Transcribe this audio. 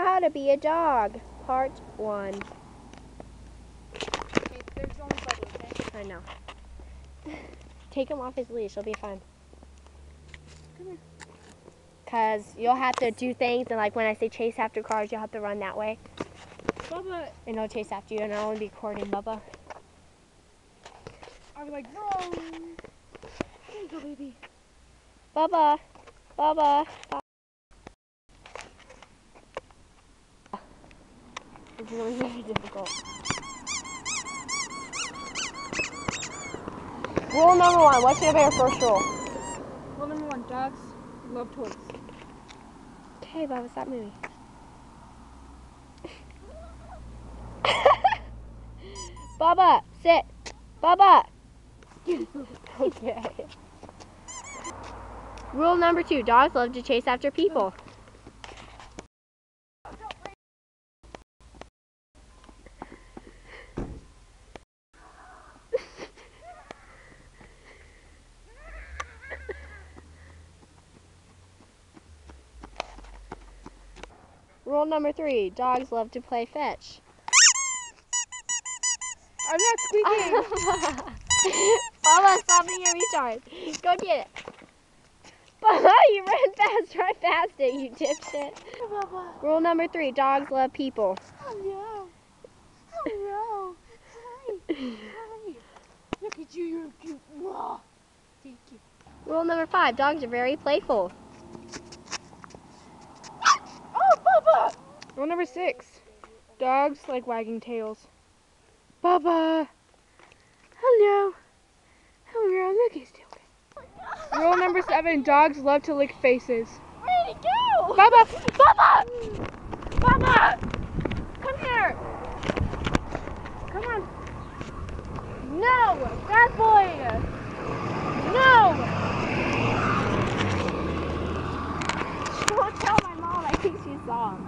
How to be a dog, part 1. Okay, there's only Bubba, okay? I know. Take him off his leash, he'll be fine. Come here. Because you'll have to do things, and like when I say chase after cars, you'll have to run that way. Bubba, And he'll chase after you, and I'll only be recording Bubba. I'll be like, no. There you go, baby. Bubba! Bubba! It's really very difficult. Rule number 1, what's your very first rule? Rule number 1, dogs love toys. Okay, Bubba, stop moving. Bubba, sit. Bubba. Okay. Rule number 2, dogs love to chase after people. Rule number 3, dogs love to play fetch. I'm not squeaking. Bubba, stop being a retard. Go get it. Bubba, you ran fast, right past it, you dipshit. Bubba. Rule number 3, dogs love people. Oh, yeah. Oh, no. Hi. Hi. Look at you, you're cute. Wow. Thank you. Rule number 5, dogs are very playful. Oh, Bubba. Rule number 6, dogs like wagging tails. Bubba. Hello. Hello, look, he's doing. Rule number 7, dogs love to lick faces. Where'd he go? Bubba! Bubba! Bubba! Come here! Come on. No! Bad boy! No! Don't tell my mom, I think she saw him.